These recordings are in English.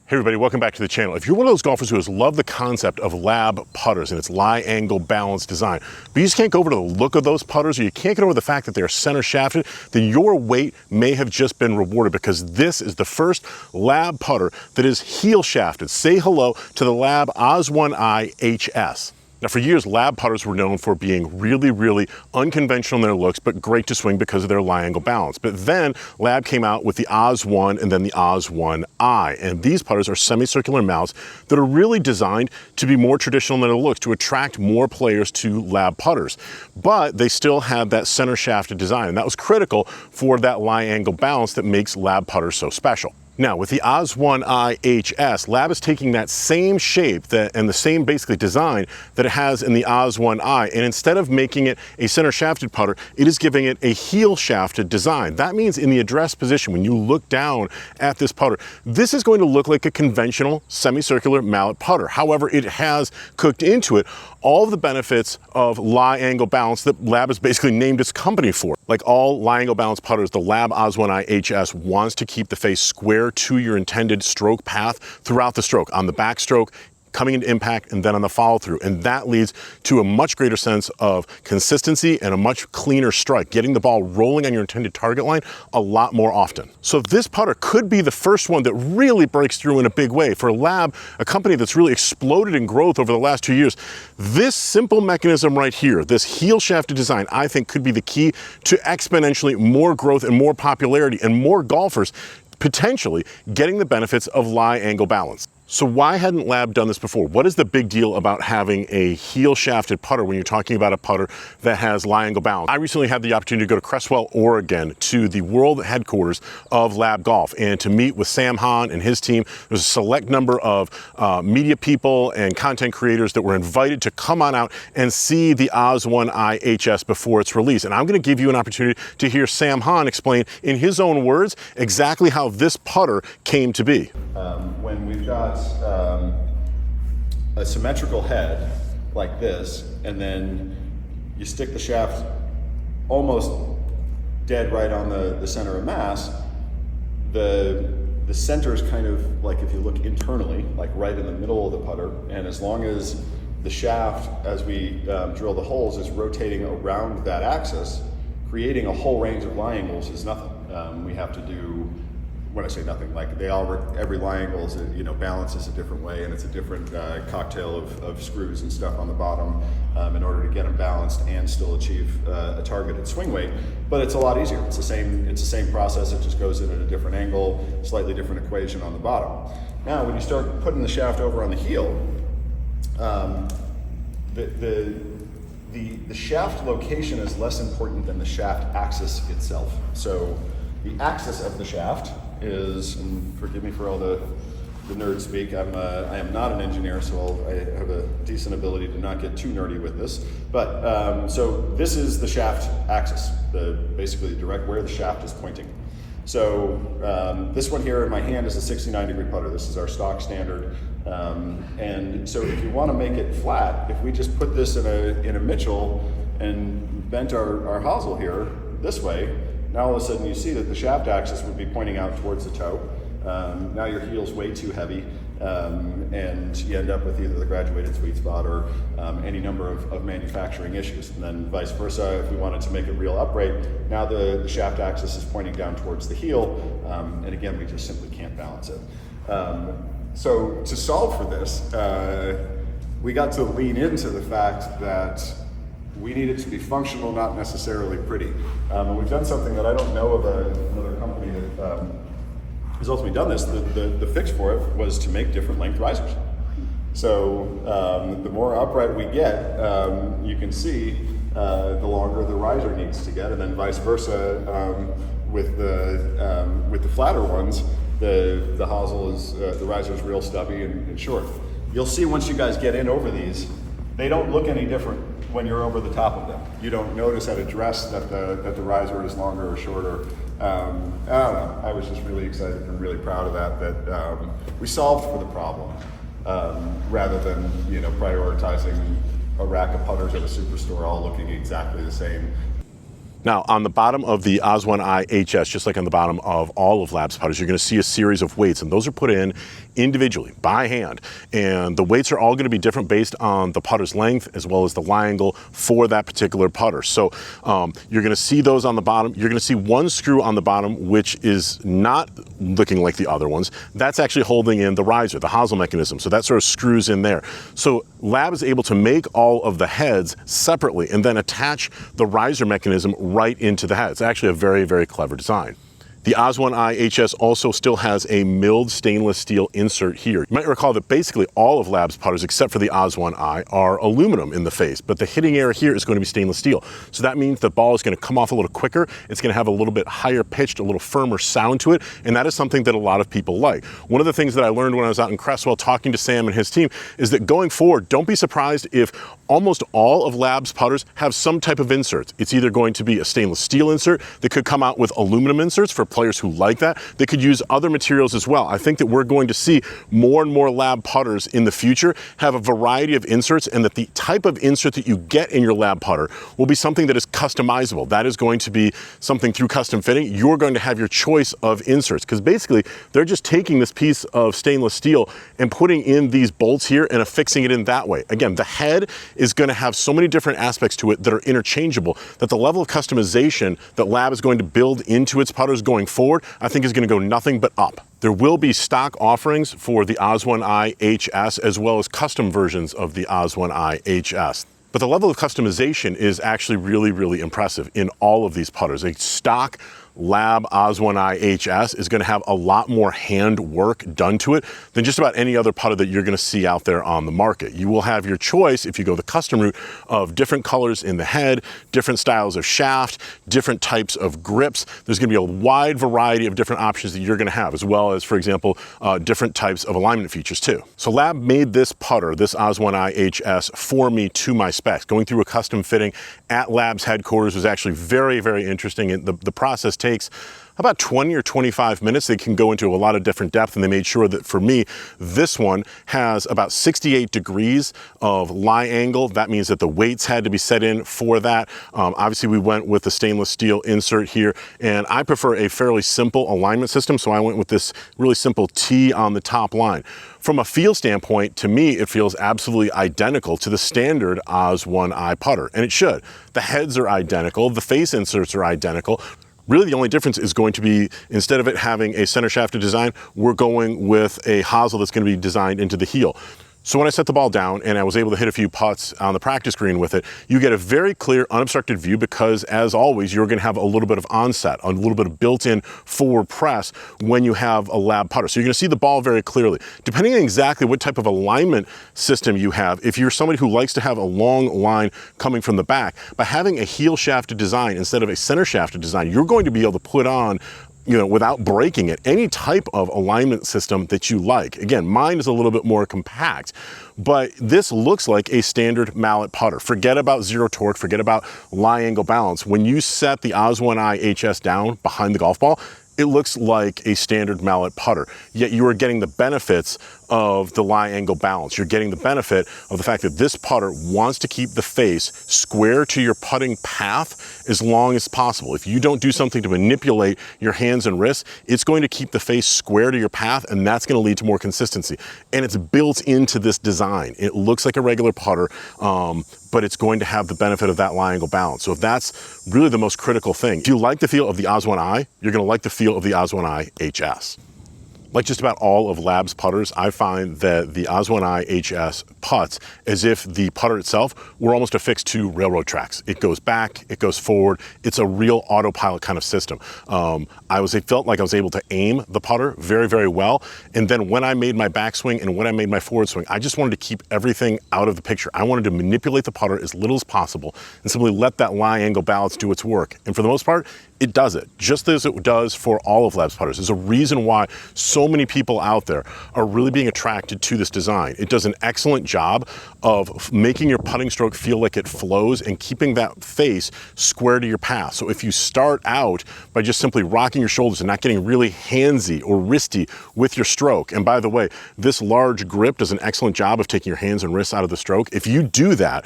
Hey everybody, welcome back to the channel. If you're one of those golfers who has loved the concept of L.A.B putters and its lie angle balance design, but you just can't go over to the look of those putters, or you can't get over the fact that they're center shafted, then your wait may have just been rewarded, because this is the first L.A.B putter that is heel shafted. Say hello to the L.A.B OZ.1i HS. Now, for years, L.A.B putters were known for being really unconventional in their looks, but great to swing because of their lie angle balance. But then L.A.B came out with the OZ.1 and then the OZ.1i. And these putters are semicircular mallets that are really designed to be more traditional in their looks, to attract more players to L.A.B putters. But they still have that center shafted design, and that was critical for that lie angle balance that makes L.A.B putters so special. Now, with the OZ.1i HS, L.A.B is taking that same shape and the same basically design that it has in the OZ.1i, and instead of making it a center shafted putter, it is giving it a heel shafted design. That means in the address position, when you look down at this putter, this is going to look like a conventional semicircular mallet putter. However, it has cooked into it all of the benefits of lie angle balance that L.A.B has basically named its company for. Like all lie angle balance putters, the L.A.B OZ.1i HS wants to keep the face square to your intended stroke path throughout the stroke, on the backstroke, coming into impact, and then on the follow through. And that leads to a much greater sense of consistency and a much cleaner strike, getting the ball rolling on your intended target line a lot more often. So this putter could be the first one that really breaks through in a big way. For L.A.B, a company that's really exploded in growth over the last 2 years, this simple mechanism right here, this heel shafted design, I think could be the key to exponentially more growth and more popularity and more golfers potentially getting the benefits of lie angle balance. So why hadn't L.A.B done this before? What is the big deal about having a heel shafted putter when you're talking about a putter that has lie angle balance? I recently had the opportunity to go to Crestwell, Oregon, to the world headquarters of L.A.B Golf, and to meet with Sam Hahn and his team. There's a select number of media people and content creators that were invited to come on out and see the OZ.1i HS before its release. And I'm going to give you an opportunity to hear Sam Hahn explain in his own words exactly how this putter came to be. When we've got a symmetrical head like this, and then you stick the shaft almost dead right on the center of mass, the center is kind of like, if you look internally, like right in the middle of the putter, and as long as the shaft, as we drill the holes, is rotating around that axis, creating a whole range of lie angles is nothing. We have to do, when I say nothing, like every lie angle is, balances a different way, and it's a different cocktail of screws and stuff on the bottom in order to get them balanced and still achieve a targeted swing weight. But it's a lot easier. It's the same process. It just goes in at a different angle, slightly different equation on the bottom. Now, when you start putting the shaft over on the heel, the shaft location is less important than the shaft axis itself. So the axis of the shaft is, and forgive me for all the nerd speak, I am not an engineer, so I have a decent ability to not get too nerdy with this. But so this is the shaft axis, basically direct where the shaft is pointing. So this one here in my hand is a 69-degree putter. This is our stock standard. And so if you want to make it flat, if we just put this in a Mitchell and bent our hosel here this way, now all of a sudden you see that the shaft axis would be pointing out towards the toe. Now your heel's way too heavy, and you end up with either the graduated sweet spot or any number of manufacturing issues. And then vice versa, if we wanted to make it real upright, now the shaft axis is pointing down towards the heel, and again, we just simply can't balance it. So to solve for this, we got to lean into the fact that we need it to be functional, not necessarily pretty. And we've done something that I don't know of another company that has ultimately done this. The fix for it was to make different length risers. So the more upright we get, you can see the longer the riser needs to get, and then vice versa with the flatter ones. The hosel is, the riser is real stubby and short. You'll see once you guys get in over these, they don't look any different when you're over the top of them. You don't notice at address that the riser is longer or shorter. I don't know, I was just really excited and really proud of that we solved for the problem rather than prioritizing a rack of putters at a superstore all looking exactly the same. Now, on the bottom of the OZ.1i HS, just like on the bottom of all of L.A.B's putters, you're going to see a series of weights, and those are put in individually by hand. And the weights are all going to be different based on the putter's length as well as the lie angle for that particular putter. So you're going to see those on the bottom. You're going to see one screw on the bottom, which is not looking like the other ones. That's actually holding in the riser, the hosel mechanism. So that sort of screws in there. So L.A.B is able to make all of the heads separately and then attach the riser mechanism right into the head. It's actually a very, very clever design. The OZ.1i HS also still has a milled stainless steel insert here. You might recall that basically all of L.A.B's putters, except for the OZ.1i, are aluminum in the face, but the hitting area here is going to be stainless steel. So that means the ball is going to come off a little quicker. It's going to have a little bit higher pitched, a little firmer sound to it, and that is something that a lot of people like. One of the things that I learned when I was out in Cresswell talking to Sam and his team is that going forward, don't be surprised if almost all of L.A.B's putters have some type of inserts. It's either going to be a stainless steel insert that could come out with aluminum inserts for players who like that. They could use other materials as well. I think that we're going to see more and more L.A.B putters in the future have a variety of inserts, and that the type of insert that you get in your L.A.B putter will be something that is customizable. That is going to be something through custom fitting. You're going to have your choice of inserts, because basically they're just taking this piece of stainless steel and putting in these bolts here and affixing it in that way. Again, the head is going to have so many different aspects to it that are interchangeable that the level of customization that L.A.B is going to build into its putters going forward, I think is going to go nothing but up. There will be stock offerings for the OZ.1i HS as well as custom versions of the OZ.1i HS. But the level of customization is actually really, really impressive in all of these putters. A stock L.A.B OZ.1i HS is going to have a lot more hand work done to it than just about any other putter that you're going to see out there on the market. You will have your choice, if you go the custom route, of different colors in the head, different styles of shaft, different types of grips. There's going to be a wide variety of different options that you're going to have, as well as, for example, different types of alignment features too. So L.A.B made this putter, this OZ.1i HS, for me to my specs. Going through a custom fitting at L.A.B's headquarters was actually very, very interesting. And the process takes about 20 or 25 minutes. They can go into a lot of different depth, and they made sure that for me, this one has about 68 degrees of lie angle. That means that the weights had to be set in for that. Obviously, we went with the stainless steel insert here, and I prefer a fairly simple alignment system, so I went with this really simple T on the top line. From a feel standpoint, to me, it feels absolutely identical to the standard OZ.1i putter, and it should. The heads are identical, the face inserts are identical. Really, the only difference is going to be, instead of it having a center shafted design, we're going with a hosel that's going to be designed into the heel. So when I set the ball down and I was able to hit a few putts on the practice green with it, you get a very clear, unobstructed view because, as always, you're going to have a little bit of onset, a little bit of built-in forward press when you have a L.A.B putter. So you're going to see the ball very clearly. Depending on exactly what type of alignment system you have, if you're somebody who likes to have a long line coming from the back, by having a heel shafted design instead of a center shafted design, you're going to be able to put on, without breaking it, any type of alignment system that you like. Again, mine is a little bit more compact, but this looks like a standard mallet putter. Forget about zero torque, forget about lie angle balance. When you set the OZ.1i HS down behind the golf ball, it looks like a standard mallet putter, yet you are getting the benefits of the lie angle balance. You're getting the benefit of the fact that this putter wants to keep the face square to your putting path as long as possible. If you don't do something to manipulate your hands and wrists, it's going to keep the face square to your path, and that's going to lead to more consistency. And it's built into this design. It looks like a regular putter, but it's going to have the benefit of that lie angle balance. So that's really the most critical thing. If you like the feel of the OZ.1i, you're going to like the feel of the OZ.1i HS. Like just about all of L.A.B's putters, I find that the OZ.1i HS putts as if the putter itself were almost affixed to railroad tracks. It goes back, it goes forward. It's a real autopilot kind of system. It felt like I was able to aim the putter very, very well. And then when I made my backswing and when I made my forward swing, I just wanted to keep everything out of the picture. I wanted to manipulate the putter as little as possible and simply let that lie angle balance do its work. And for the most part, it does it, just as it does for all of L.A.B's putters. There's a reason why so many people out there are really being attracted to this design. It does an excellent job of making your putting stroke feel like it flows and keeping that face square to your path. So if you start out by just simply rocking your shoulders and not getting really handsy or wristy with your stroke, and by the way, this large grip does an excellent job of taking your hands and wrists out of the stroke. If you do that,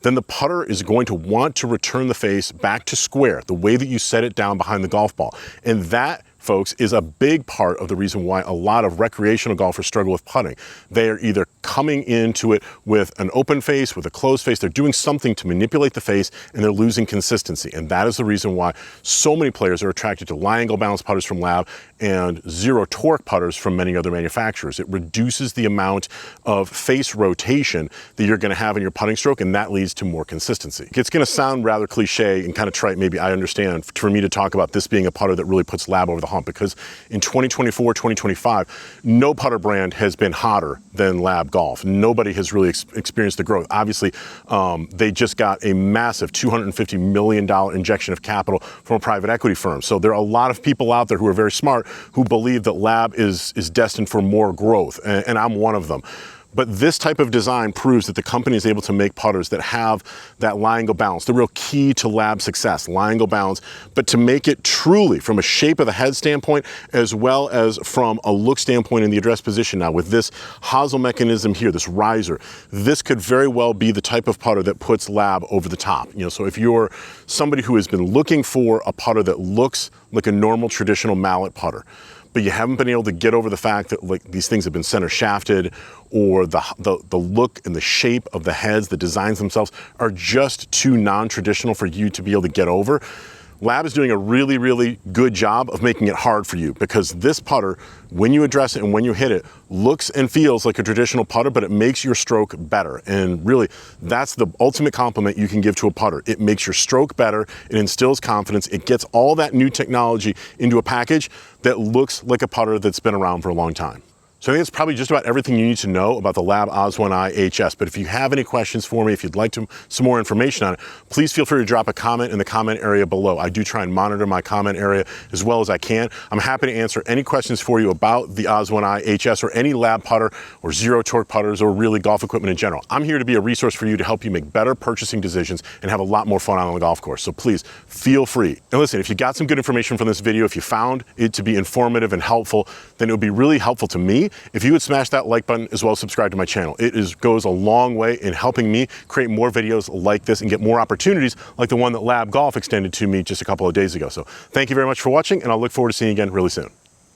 then the putter is going to want to return the face back to square, the way that you set it down behind the golf ball. And that, folks, is a big part of the reason why a lot of recreational golfers struggle with putting. They are either coming into it with an open face, with a closed face. They're doing something to manipulate the face, and they're losing consistency. And that is the reason why so many players are attracted to lie angle balance putters from L.A.B and zero torque putters from many other manufacturers. It reduces the amount of face rotation that you're going to have in your putting stroke, and that leads to more consistency. It's going to sound rather cliche and kind of trite, maybe, I understand, for me to talk about this being a putter that really puts L.A.B over the hump, because in 2024, 2025, no putter brand has been hotter than L.A.B Golf. Nobody has really experienced the growth. Obviously, they just got a massive $250 million injection of capital from a private equity firm. So there are a lot of people out there who are very smart who believe that L.A.B is destined for more growth, and I'm one of them. But this type of design proves that the company is able to make putters that have that lie angle balance, the real key to L.A.B success, lie angle balance, but to make it truly from a shape of the head standpoint, as well as from a look standpoint in the address position. Now with this hosel mechanism here, this riser, this could very well be the type of putter that puts L.A.B over the top. You know, so if you're somebody who has been looking for a putter that looks like a normal traditional mallet putter, but you haven't been able to get over the fact that like these things have been center shafted, or the look and the shape of the heads, the designs themselves are just too non-traditional for you to be able to get over, L.A.B is doing a really, really good job of making it hard for you, because this putter, when you address it and when you hit it, looks and feels like a traditional putter, but it makes your stroke better. And really, that's the ultimate compliment you can give to a putter. It makes your stroke better, it instills confidence, it gets all that new technology into a package that looks like a putter that's been around for a long time. So I think that's probably just about everything you need to know about the L.A.B OZ.1i HS. But if you have any questions for me, if you'd like some more information on it, please feel free to drop a comment in the comment area below. I do try and monitor my comment area as well as I can. I'm happy to answer any questions for you about the OZ.1i HS or any L.A.B putter or zero torque putters or really golf equipment in general. I'm here to be a resource for you to help you make better purchasing decisions and have a lot more fun on the golf course. So please feel free. And listen, if you got some good information from this video, if you found it to be informative and helpful, then it would be really helpful to me if you would smash that like button as well as subscribe to my channel. It goes a long way in helping me create more videos like this and get more opportunities like the one that L.A.B Golf extended to me just a couple of days ago. So thank you very much for watching, and I'll look forward to seeing you again really soon.